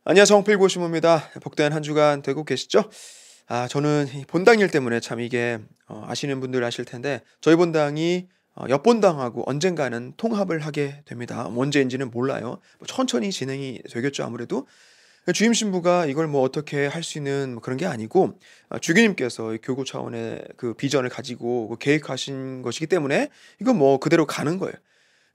안녕하세요. 홍필고시모입니다. 복된 한 주간 되고 계시죠? 저는 이 본당 일 때문에 참 이게 아시는 분들 아실 텐데 저희 본당이 옆본당하고 언젠가는 통합을 하게 됩니다. 언제인지는 몰라요. 뭐 천천히 진행이 되겠죠, 아무래도. 주임 신부가 이걸 뭐 어떻게 할 수 있는 뭐 그런 게 아니고 주교님께서 이 교구 차원의 그 비전을 가지고 그 계획하신 것이기 때문에 이건 뭐 그대로 가는 거예요.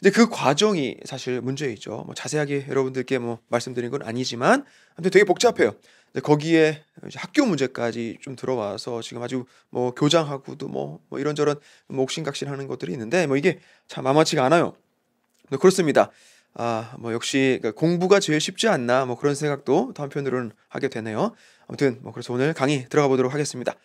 근데 그 과정이 사실 문제이죠. 뭐 자세하게 여러분들께 뭐 말씀드린 건 아니지만 아무튼 되게 복잡해요. 근데 거기에 이제 학교 문제까지 좀 들어와서 지금 아주 뭐 교장하고도 뭐 이런저런 뭐 옥신각신하는 것들이 있는데 뭐 이게 참 만만치가 않아요. 네, 그렇습니다. 뭐 역시 그 '공부가 제일 쉽지 않나.' 뭐 그런 생각도 또 한편으로는 하게 되네요. 아무튼 뭐 그래서 오늘 강의 들어가 보도록 하겠습니다.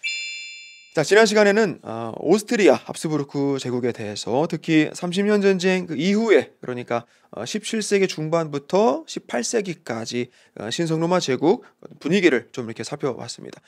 자, 지난 시간에는 오스트리아 합스부르크 제국에 대해서 특히 30년 전쟁 그 이후에 그러니까 17세기 중반부터 18세기까지 신성로마 제국 분위기를 좀 이렇게 살펴봤습니다.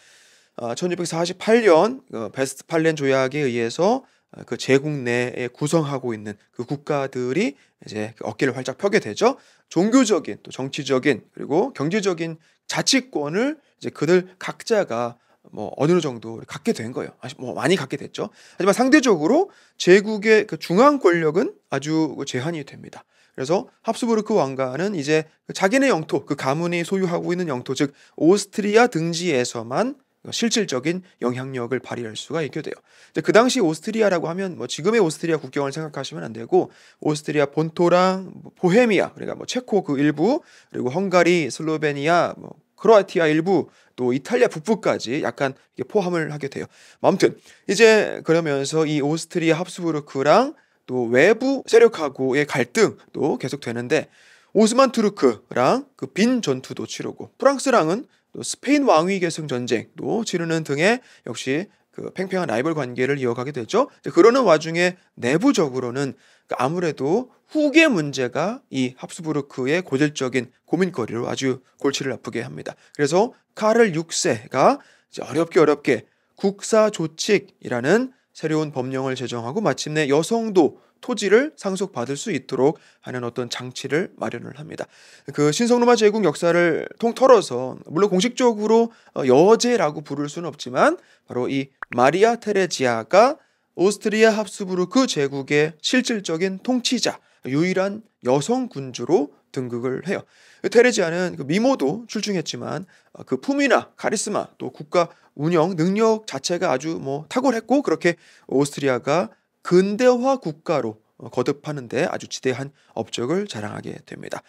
1648년 베스트팔렌 조약에 의해서 그 제국 내에 구성하고 있는 그 국가들이 이제 그 어깨를 활짝 펴게 되죠. 종교적인 또 정치적인 그리고 경제적인 자치권을 이제 그들 각자가 뭐 어느 정도 갖게 된 거예요. 뭐 많이 갖게 됐죠. 하지만 상대적으로 제국의 그 중앙 권력은 아주 그 제한이 됩니다. 그래서 합스부르크 왕가는 이제 그 자기네 영토, 그 가문이 소유하고 있는 영토, 즉 오스트리아 등지에서만 실질적인 영향력을 발휘할 수가 있게 돼요. 근데 그 당시 오스트리아라고 하면 뭐 지금의 오스트리아 국경을 생각하시면 안 되고 오스트리아 본토랑 뭐 보헤미아 그러니까 뭐 체코 그 일부 그리고 헝가리, 슬로베니아, 뭐 크로아티아 일부 또 이탈리아 북부까지 약간 이게 포함을 하게 돼요. 아무튼 이제 그러면서 이 오스트리아 합스부르크랑 또 외부 세력하고의 갈등도 계속 되는데 오스만 투르크랑 그 빈 전투도 치르고 프랑스랑은 또 스페인 왕위 계승 전쟁도 치르는 등의 역시 그 팽팽한 라이벌 관계를 이어가게 되죠. 그러는 와중에 내부적으로는 아무래도 후계 문제가 이 합스부르크의 고질적인 고민거리로 아주 골치를 아프게 합니다. 그래서 카를 6세가 어렵게 국사조칙이라는 새로운 법령을 제정하고 마침내 여성도 토지를 상속받을 수 있도록 하는 어떤 장치를 마련을 합니다. 그 신성로마 제국 역사를 통틀어서 물론 공식적으로 여제라고 부를 수는 없지만 바로 이 마리아 테레지아가 오스트리아 합스부르크 제국의 실질적인 통치자, 유일한 여성 군주로 등극을 해요. 테레지아는 그 미모도 출중했지만 그 품위나 카리스마 또 국가 운영 능력 자체가 아주 뭐 탁월했고 그렇게 오스트리아가 근대화 국가로 거듭하는데 아주 지대한 업적을 자랑하게 됩니다.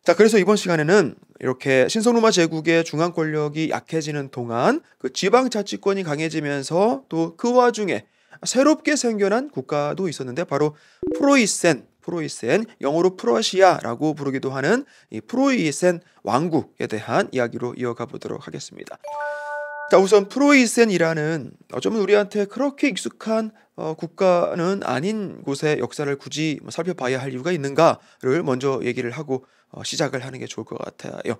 자, 그래서 이번 시간에는 이렇게 신성로마 제국의 중앙 권력이 약해지는 동안 그 지방 자치권이 강해지면서 또 그 와중에 새롭게 생겨난 국가도 있었는데 바로 프로이센, 영어로 프러시아라고 부르기도 하는 이 프로이센 왕국에 대한 이야기로 이어가 보도록 하겠습니다. 자, 우선 프로이센이라는 어쩌면 우리한테 그렇게 익숙한 국가는 아닌 곳의 역사를 굳이 살펴봐야 할 이유가 있는가를 먼저 얘기를 하고 시작을 하는 게 좋을 것 같아요.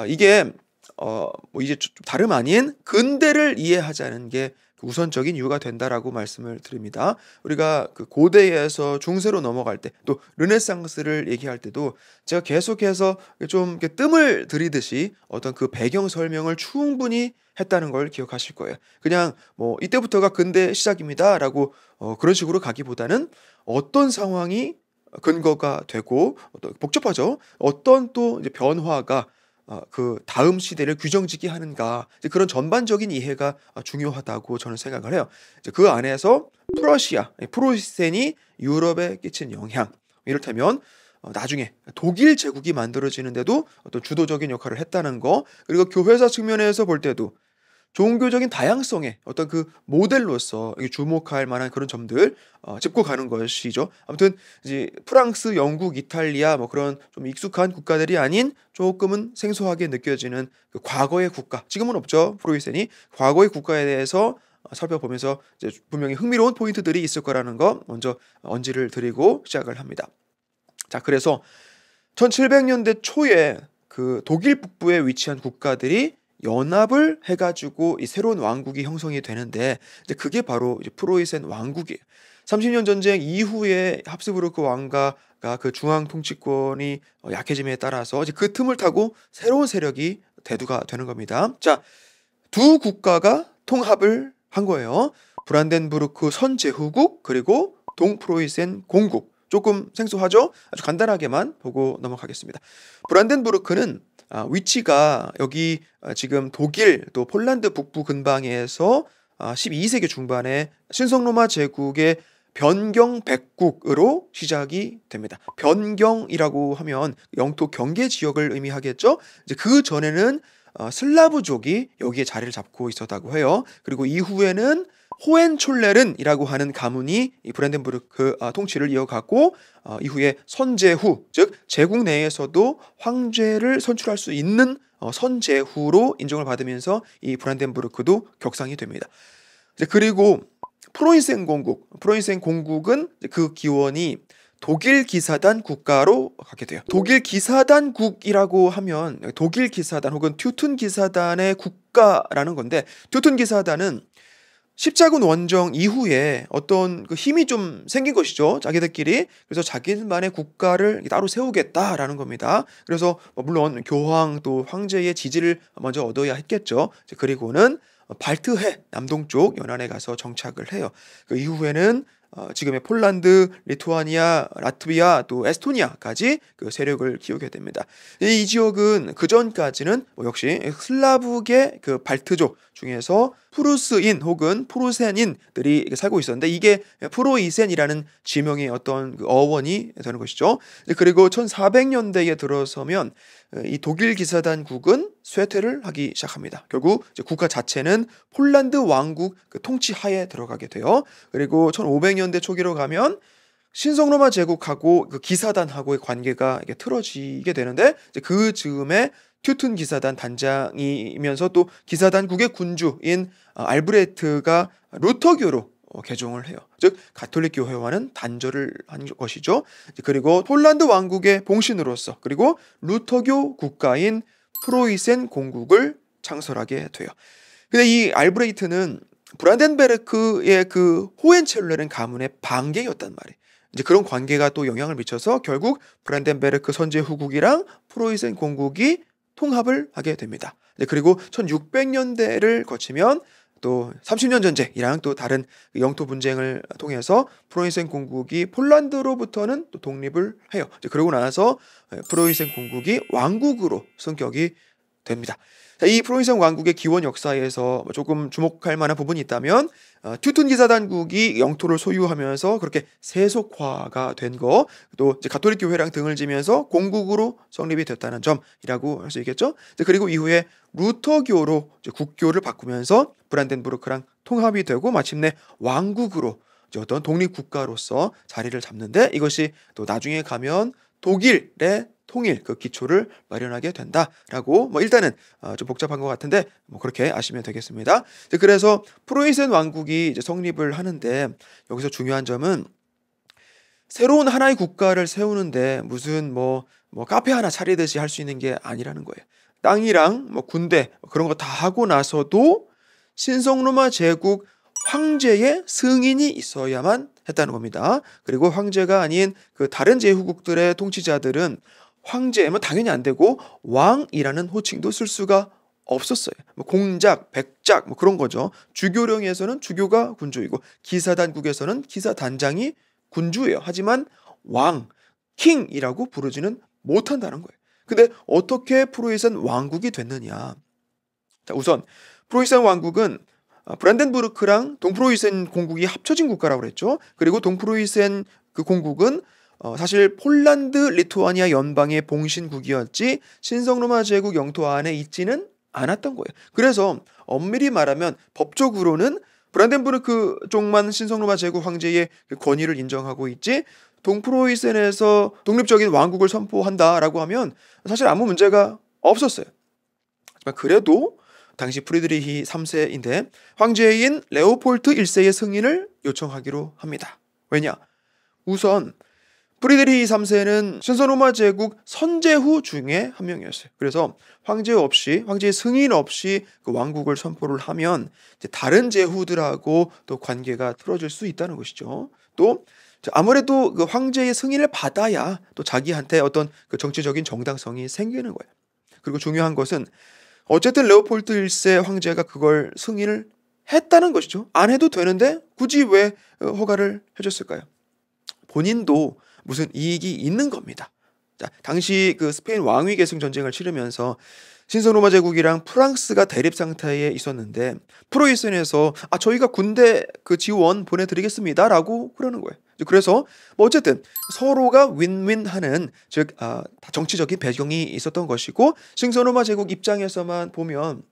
이게 뭐 이제 좀 다름 아닌 근대를 이해하자는 게 우선적인 이유가 된다라고 말씀을 드립니다. 우리가 그 고대에서 중세로 넘어갈 때 또 르네상스를 얘기할 때도 제가 계속해서 좀 이렇게 뜸을 들이듯이 어떤 그 배경 설명을 충분히 했다는 걸 기억하실 거예요. 그냥 뭐 이때부터가 근대 시작입니다라고 그런 식으로 가기보다는 어떤 상황이 근거가 되고 어떤 복잡하죠. 어떤 또 이제 변화가 그 다음 시대를 규정짓게 하는가 이제 그런 전반적인 이해가 중요하다고 저는 생각을 해요. 이제 그 안에서 프러시아, 프로이센이 유럽에 끼친 영향 이를테면 나중에 독일 제국이 만들어지는데도 어떤 주도적인 역할을 했다는 거 그리고 교회사 측면에서 볼 때도 종교적인 다양성의 어떤 그 모델로서 이게 주목할 만한 그런 점들 짚고 가는 것이죠. 아무튼 이제 프랑스, 영국, 이탈리아 뭐 그런 좀 익숙한 국가들이 아닌 조금은 생소하게 느껴지는 그 과거의 국가. 지금은 없죠. 프로이센이 과거의 국가에 대해서 살펴보면서 이제 분명히 흥미로운 포인트들이 있을 거라는 거 먼저 언지를 드리고 시작을 합니다. 자, 그래서 1700년대 초에 그 독일 북부에 위치한 국가들이 연합을 해가지고 이 새로운 왕국이 형성이 되는데 이제 그게 바로 이제 프로이센 왕국이에요. 30년 전쟁 이후에 합스부르크 왕가가 그 중앙 통치권이 약해짐에 따라서 이제 그 틈을 타고 새로운 세력이 대두가 되는 겁니다. 자, 두 국가가 통합을 한 거예요. 브란덴부르크 선제후국 그리고 동프로이센 공국. 조금 생소하죠? 아주 간단하게만 보고 넘어가겠습니다. 브란덴부르크는 위치가 여기 지금 독일 또 폴란드 북부 근방에서 12세기 중반에 신성로마 제국의 변경 백국으로 시작이 됩니다. 변경이라고 하면 영토 경계 지역을 의미하겠죠. 이제 그 전에는 슬라브족이 여기에 자리를 잡고 있었다고 해요. 그리고 이후에는 호헨촐레른이라고 하는 가문이 이 브란덴부르크 통치를 이어갔고 이후에 선제후, 즉 제국 내에서도 황제를 선출할 수 있는 선제후로 인정을 받으면서 이 브란덴부르크도 격상이 됩니다. 그리고 프로이센 공국은 그 기원이 독일 기사단 국가로 가게 돼요. 독일 기사단국이라고 하면 독일 기사단 혹은 튜튼 기사단의 국가라는 건데, 튜튼 기사단은 십자군 원정 이후에 어떤 그 힘이 좀 생긴 것이죠. 자기들끼리. 그래서 자기들만의 국가를 따로 세우겠다라는 겁니다. 그래서 물론 교황 또 황제의 지지를 먼저 얻어야 했겠죠. 그리고는 발트해 남동쪽 연안에 가서 정착을 해요. 그 이후에는 지금의 폴란드, 리투아니아, 라트비아 또 에스토니아까지 그 세력을 키우게 됩니다. 이 지역은 그 전까지는 역시 슬라브계 그 발트족 중에서 프루스인 혹은 프루센인들이 살고 있었는데, 이게 프로이센이라는 지명의 어떤 그 어원이 되는 것이죠. 그리고 1400년대에 들어서면 이 독일 기사단국은 쇠퇴를 하기 시작합니다. 결국 이제 국가 자체는 폴란드 왕국 그 통치하에 들어가게 돼요. 그리고 1500년대 초기로 가면 신성로마 제국하고 그 기사단하고의 관계가 이게 틀어지게 되는데, 이제 그 즈음에 튜튼 기사단 단장이면서 또 기사단국의 군주인 알브레트가 루터교로 개종을 해요. 즉 가톨릭 교회와는 단절을 한 것이죠. 그리고 폴란드 왕국의 봉신으로서 그리고 루터교 국가인 프로이센 공국을 창설하게 돼요. 근데 이 알브레이트는 브란덴베르크의 그 호헨첼레른 가문의 반계였단 말이에요. 이제 그런 관계가 또 영향을 미쳐서 결국 브란덴베르크 선제후국이랑 프로이센 공국이 통합을 하게 됩니다. 그리고 1600년대를 거치면 또 30년 전쟁이랑 또 다른 영토 분쟁을 통해서 프로이센 공국이 폴란드로부터는 또 독립을 해요. 그러고 나서 프로이센 공국이 왕국으로 승격이 됩니다. 이 프로이센 왕국의 기원 역사에서 조금 주목할 만한 부분이 있다면 튜튼 기사단국이 영토를 소유하면서 그렇게 세속화가 된 거, 또 이제 가톨릭 교회랑 등을 지면서 공국으로 성립이 됐다는 점이라고 할 수 있겠죠. 그리고 이후에 루터교로 이제 국교를 바꾸면서 브란덴부르크랑 통합이 되고 마침내 왕국으로 이제 어떤 독립국가로서 자리를 잡는데, 이것이 또 나중에 가면 독일의 통일 그 기초를 마련하게 된다라고, 일단은 좀 복잡한 것 같은데 그렇게 아시면 되겠습니다. 그래서 프로이센 왕국이 이제 성립을 하는데, 여기서 중요한 점은 새로운 하나의 국가를 세우는데 무슨 카페 하나 차리듯이 할 수 있는 게 아니라는 거예요. 땅이랑 군대 그런 거 다 하고 나서도 신성로마 제국 황제의 승인이 있어야만 했다는 겁니다. 그리고 황제가 아닌 그 다른 제후국들의 통치자들은 황제면 당연히 안 되고 왕이라는 호칭도 쓸 수가 없었어요. 공작, 백작 그런 거죠. 주교령에서는 주교가 군주이고 기사단국에서는 기사단장이 군주예요. 하지만 왕, 킹이라고 부르지는 못한다는 거예요. 근데 어떻게 프로이센 왕국이 됐느냐? 자, 우선 프로이센 왕국은 브란덴부르크랑 동프로이센 공국이 합쳐진 국가라고 그랬죠. 그리고 동프로이센 그 공국은 사실 폴란드, 리투아니아 연방의 봉신국이었지 신성로마 제국 영토 안에 있지는 않았던 거예요. 그래서 엄밀히 말하면 법적으로는 브란덴부르크 쪽만 신성로마 제국 황제의 그 권위를 인정하고 있지, 동프로이센에서 독립적인 왕국을 선포한다라고 하면 사실 아무 문제가 없었어요. 하지만 그래도 당시 프리드리히 3세인데 황제인 레오폴트 1세의 승인을 요청하기로 합니다. 왜냐? 우선 프리드리히 3세는 신성로마 제국 선제후 중에 한 명이었어요. 그래서 황제의 승인 없이 그 왕국을 선포를 하면 이제 다른 제후들하고 또 관계가 틀어질 수 있다는 것이죠. 또 아무래도 그 황제의 승인을 받아야 또 자기한테 어떤 그 정치적인 정당성이 생기는 거예요. 그리고 중요한 것은 어쨌든 레오폴드 1세 황제가 그걸 승인을 했다는 것이죠. 안 해도 되는데 굳이 왜 허가를 해줬을까요? 본인도 무슨 이익이 있는 겁니다. 자, 당시 그 스페인 왕위 계승 전쟁을 치르면서 신성 로마 제국이랑 프랑스가 대립 상태에 있었는데 프로이센에서 저희가 군대 그 지원 보내드리겠습니다라고 그러는 거예요. 그래서 뭐 어쨌든 서로가 윈윈하는 즉 정치적인 배경이 있었던 것이고 신성 로마 제국 입장에서만 보면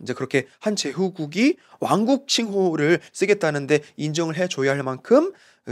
이제 그렇게 한 제후국이 왕국 칭호를 쓰겠다는데 인정을 해줘야 할 만큼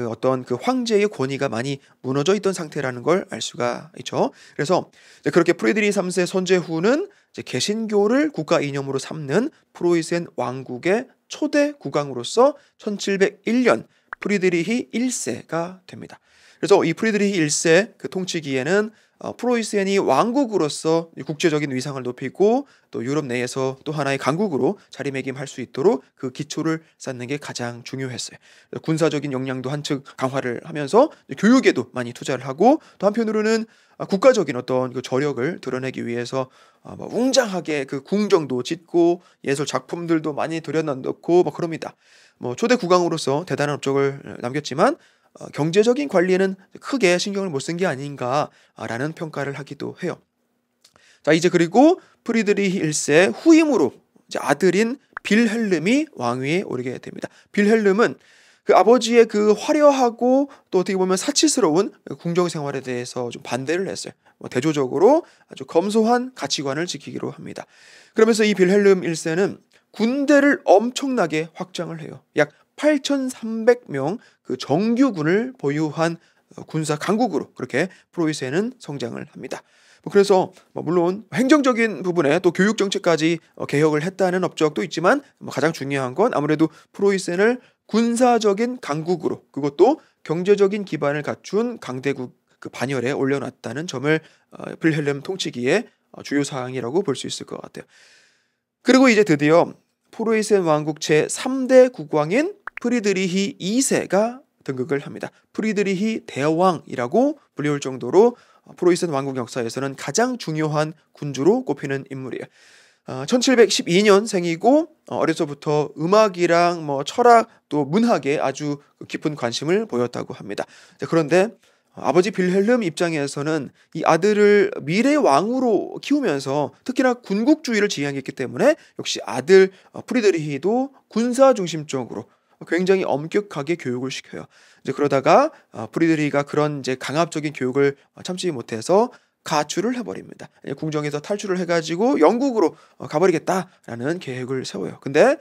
어떤 그 황제의 권위가 많이 무너져 있던 상태라는 걸 알 수가 있죠. 그래서 이제 그렇게 프리드리히 3세 선제후는 이제 개신교를 국가 이념으로 삼는 프로이센 왕국의 초대 국왕으로서 1701년 프리드리히 1세가 됩니다. 그래서 이 프리드리히 1세 그 통치기에는 프로이센이 왕국으로서 국제적인 위상을 높이고 또 유럽 내에서 또 하나의 강국으로 자리매김할 수 있도록 그 기초를 쌓는 게 가장 중요했어요. 군사적인 역량도 한층 강화를 하면서 교육에도 많이 투자를 하고 또 한편으로는 국가적인 어떤 그 저력을 드러내기 위해서 웅장하게 그 궁정도 짓고 예술 작품들도 많이 들여놓고 그럽니다. 초대 국왕으로서 대단한 업적을 남겼지만 경제적인 관리에는 크게 신경을 못 쓴 게 아닌가라는 평가를 하기도 해요. 자, 이제 그리고 프리드리히 1세 후임으로 이제 아들인 빌헬름이 왕위에 오르게 됩니다. 빌헬름은 그 아버지의 그 화려하고 또 어떻게 보면 사치스러운 궁정 생활에 대해서 좀 반대를 했어요. 대조적으로 아주 검소한 가치관을 지키기로 합니다. 그러면서 이 빌헬름 1세는 군대를 엄청나게 확장을 해요. 약 8,300명 그 정규군을 보유한 군사 강국으로 그렇게 프로이센은 성장을 합니다. 그래서 물론 행정적인 부분에 또 교육 정책까지 개혁을 했다는 업적도 있지만 가장 중요한 건 아무래도 프로이센을 군사적인 강국으로 그것도 경제적인 기반을 갖춘 강대국 그 반열에 올려놨다는 점을 빌헬름 통치기의 주요 사항이라고 볼 수 있을 것 같아요. 그리고 이제 드디어 프로이센 왕국 제3대 국왕인 프리드리히 2세가 등극을 합니다. 프리드리히 대왕이라고 불리울 정도로 프로이센 왕국 역사에서는 가장 중요한 군주로 꼽히는 인물이에요. 1712년생이고 어려서부터 음악이랑 철학 또 문학에 아주 깊은 관심을 보였다고 합니다. 그런데 아버지 빌헬름 입장에서는 이 아들을 미래 왕으로 키우면서 특히나 군국주의를 지향했기 때문에 역시 아들 프리드리히도 군사 중심적으로 굉장히 엄격하게 교육을 시켜요. 이제 그러다가 프리드리히가 그런 이제 강압적인 교육을 참지 못해서 가출을 해버립니다. 궁정에서 탈출을 해가지고 영국으로 가버리겠다라는 계획을 세워요. 근데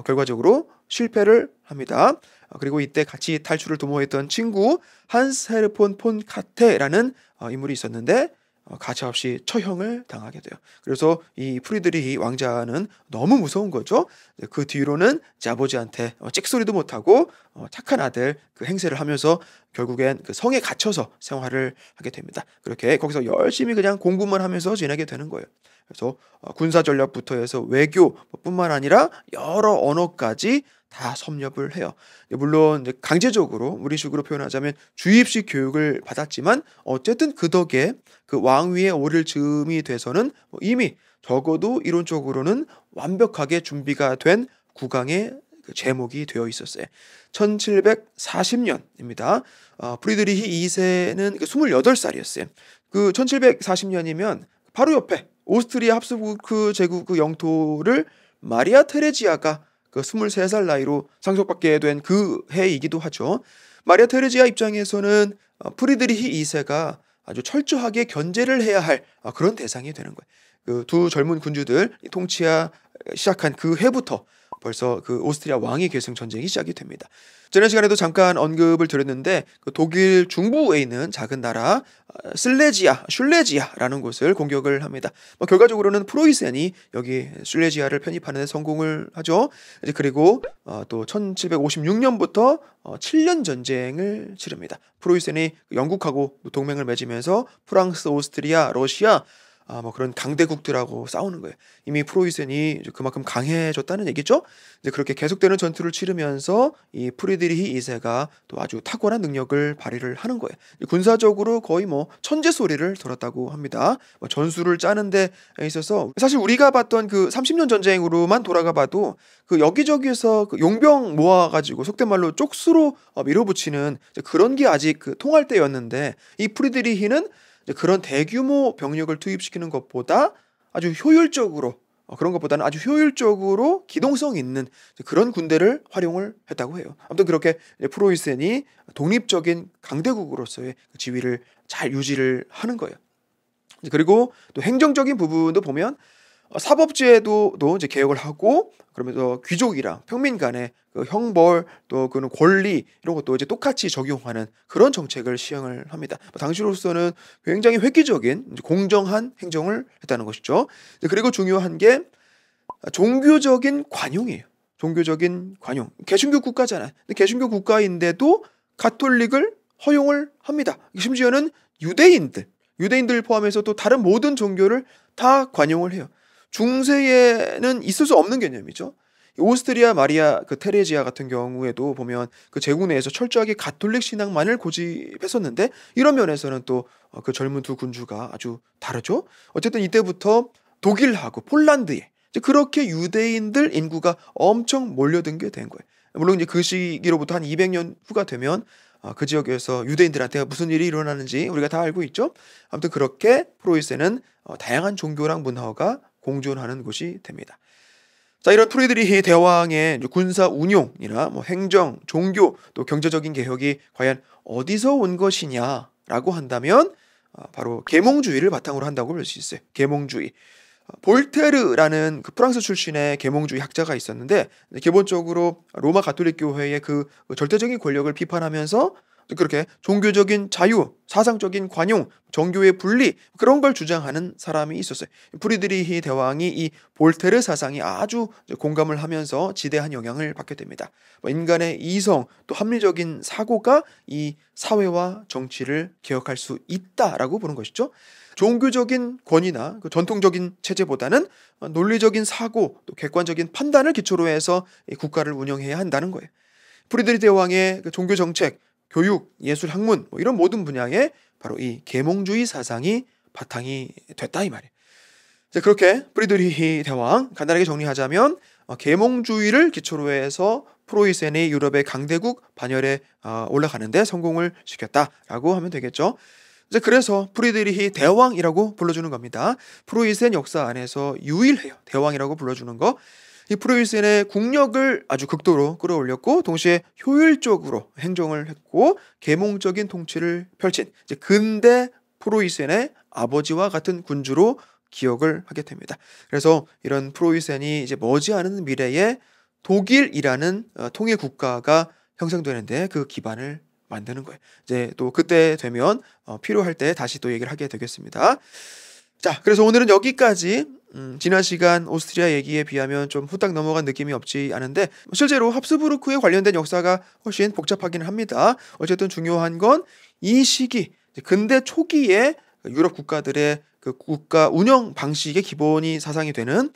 결과적으로 실패를 합니다. 그리고 이때 같이 탈출을 도모했던 친구 한스 헤르폰 폰 카테라는 인물이 있었는데 가차없이 처형을 당하게 돼요. 그래서 이 프리드리히 왕자는 너무 무서운 거죠. 그 뒤로는 제 아버지한테 찍소리도 못하고 착한 아들 그 행세를 하면서 결국엔 그 성에 갇혀서 생활을 하게 됩니다. 그렇게 거기서 열심히 그냥 공부만 하면서 지내게 되는 거예요. 그래서 군사 전략부터 해서 외교뿐만 아니라 여러 언어까지 다 섭렵을 해요. 물론 강제적으로 우리식으로 표현하자면 주입식 교육을 받았지만 어쨌든 그 덕에 그 왕위에 오를 즈음이 돼서는 이미 적어도 이론적으로는 완벽하게 준비가 된 국왕의 제목이 되어 있었어요. 1740년입니다. 프리드리히 2세는 28살이었어요. 그 1740년이면 바로 옆에 오스트리아 합스부르크 제국 그 영토를 마리아 테레지아가 그 23살 나이로 상속받게 된 그 해이기도 하죠. 마리아 테레지아 입장에서는 프리드리히 2세가 아주 철저하게 견제를 해야 할 그런 대상이 되는 거예요. 그 두 젊은 군주들 통치하 시작한 그 해부터 벌써 그 오스트리아 왕위 계승 전쟁이 시작이 됩니다. 지난 시간에도 잠깐 언급을 드렸는데 그 독일 중부에 있는 작은 나라 슐레지아라는 곳을 공격을 합니다. 결과적으로는 프로이센이 여기 슐레지아를 편입하는 데 성공을 하죠. 이제 그리고 또 1756년부터 7년 전쟁을 치릅니다. 프로이센이 영국하고 동맹을 맺으면서 프랑스, 오스트리아, 러시아 뭐 그런 강대국들하고 싸우는 거예요. 이미 프로이센이 이제 그만큼 강해졌다는 얘기죠. 이제 그렇게 계속되는 전투를 치르면서 이 프리드리히 2세가 또 아주 탁월한 능력을 발휘를 하는 거예요. 군사적으로 거의 뭐 천재 소리를 들었다고 합니다. 뭐 전술을 짜는 데 있어서 사실 우리가 봤던 그 30년 전쟁으로만 돌아가 봐도 그 여기저기에서 그 용병 모아가지고 속된 말로 쪽수로 밀어붙이는 그런 게 아직 그 통할 때였는데, 이 프리드리히는 그런 대규모 병력을 투입시키는 것보다 아주 효율적으로 그런 것보다는 아주 효율적으로 기동성 있는 그런 군대를 활용을 했다고 해요. 아무튼 그렇게 프로이센이 독립적인 강대국으로서의 지위를 잘 유지를 하는 거예요. 그리고 또 행정적인 부분도 보면 사법제도도 이제 개혁을 하고, 그러면서 귀족이랑 평민 간의 그 형벌 또 그런 권리 이런 것도 이제 똑같이 적용하는 그런 정책을 시행을 합니다. 당시로서는 굉장히 획기적인 공정한 행정을 했다는 것이죠. 그리고 중요한 게 종교적인 관용이에요. 종교적인 관용. 개신교 국가잖아요. 근데 개신교 국가인데도 가톨릭을 허용을 합니다. 심지어는 유대인들 포함해서 또 다른 모든 종교를 다 관용을 해요. 중세에는 있을 수 없는 개념이죠. 오스트리아 마리아 그 테레지아 같은 경우에도 보면 그 제국내에서 철저하게 가톨릭 신앙만을 고집했었는데, 이런 면에서는 또 그 젊은 두 군주가 아주 다르죠. 어쨌든 이때부터 독일하고 폴란드에 이제 그렇게 유대인들 인구가 엄청 몰려든 게 된 거예요. 물론 이제 그 시기로부터 한 200년 후가 되면 그 지역에서 유대인들한테 무슨 일이 일어나는지 우리가 다 알고 있죠. 아무튼 그렇게 프로이센은 다양한 종교랑 문화가 공존하는 곳이 됩니다. 자, 이런 프리드리히 대왕의 군사 운용이나 뭐 행정, 종교, 또 경제적인 개혁이 과연 어디서 온 것이냐라고 한다면 바로 계몽주의를 바탕으로 한다고 볼 수 있어요. 계몽주의. 볼테르라는 그 프랑스 출신의 계몽주의 학자가 있었는데, 기본적으로 로마 가톨릭 교회의 그 절대적인 권력을 비판하면서 그렇게 종교적인 자유, 사상적인 관용, 정교의 분리 그런 걸 주장하는 사람이 있었어요. 프리드리히 대왕이 이 볼테르 사상이 아주 공감을 하면서 지대한 영향을 받게 됩니다. 인간의 이성 또 합리적인 사고가 이 사회와 정치를 개혁할 수 있다라고 보는 것이죠. 종교적인 권위나 그 전통적인 체제보다는 논리적인 사고 또 객관적인 판단을 기초로 해서 이 국가를 운영해야 한다는 거예요. 프리드리히 대왕의 그 종교 정책, 교육, 예술, 학문 뭐 이런 모든 분야에 바로 이 계몽주의 사상이 바탕이 됐다 이 말이에요. 자, 그렇게 프리드리히 대왕 간단하게 정리하자면 계몽주의를 기초로 해서 프로이센이 유럽의 강대국 반열에 올라가는데 성공을 시켰다라고 하면 되겠죠. 이제 그래서 프리드리히 대왕이라고 불러주는 겁니다. 프로이센 역사 안에서 유일해요. 대왕이라고 불러주는 거. 이 프로이센의 국력을 아주 극도로 끌어올렸고, 동시에 효율적으로 행정을 했고 계몽적인 통치를 펼친 이제 근대 프로이센의 아버지와 같은 군주로 기억을 하게 됩니다. 그래서 이런 프로이센이 이제 머지않은 미래에 독일이라는 통일 국가가 형성되는데 그 기반을 만드는 거예요. 이제 또 그때 되면 필요할 때 다시 또 얘기를 하게 되겠습니다. 자, 그래서 오늘은 여기까지. 지난 시간 오스트리아 얘기에 비하면 좀 후딱 넘어간 느낌이 없지 않은데, 실제로 합스부르크에 관련된 역사가 훨씬 복잡하기는 합니다. 어쨌든 중요한 건 이 시기 근대 초기에 유럽 국가들의 그 국가 운영 방식의 기본이 사상이 되는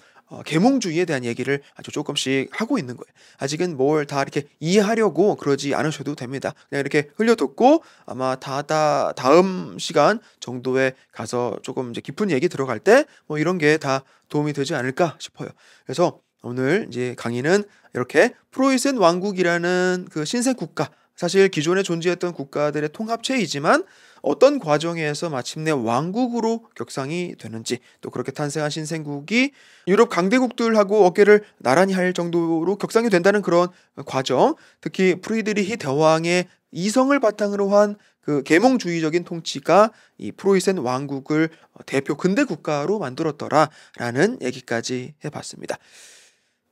계몽주의에 대한 얘기를 아주 조금씩 하고 있는 거예요. 아직은 뭘 다 이렇게 이해하려고 그러지 않으셔도 됩니다. 그냥 이렇게 흘려듣고 아마 다음 시간 정도에 가서 조금 이제 깊은 얘기 들어갈 때 뭐 이런 게 다 도움이 되지 않을까 싶어요. 그래서 오늘 이제 강의는 이렇게 프로이센 왕국이라는 그 신생 국가, 사실 기존에 존재했던 국가들의 통합체이지만 어떤 과정에서 마침내 왕국으로 격상이 되는지, 또 그렇게 탄생한 신생국이 유럽 강대국들하고 어깨를 나란히 할 정도로 격상이 된다는 그런 과정, 특히 프리드리히 대왕의 이성을 바탕으로 한 그 계몽주의적인 통치가 이 프로이센 왕국을 대표 근대 국가로 만들었더라라는 얘기까지 해봤습니다.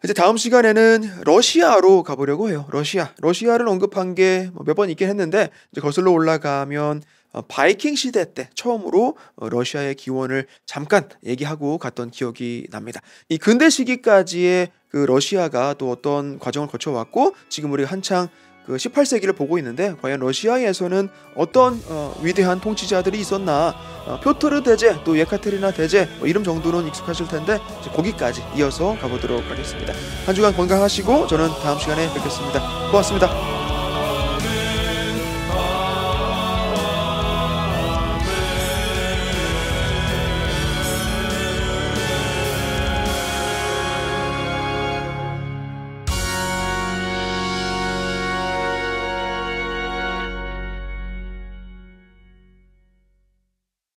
이제 다음 시간에는 러시아로 가보려고 해요. 러시아를 언급한 게 몇 번 있긴 했는데, 이제 거슬러 올라가면 바이킹 시대 때 처음으로 러시아의 기원을 잠깐 얘기하고 갔던 기억이 납니다. 이 근대 시기까지의 그 러시아가 또 어떤 과정을 거쳐왔고, 지금 우리가 한창 그 18세기를 보고 있는데 과연 러시아에서는 어떤 위대한 통치자들이 있었나, 표트르 대제 또 예카테리나 대제 이름 정도는 익숙하실 텐데 이제 거기까지 이어서 가보도록 하겠습니다. 한 주간 건강하시고 저는 다음 시간에 뵙겠습니다. 고맙습니다.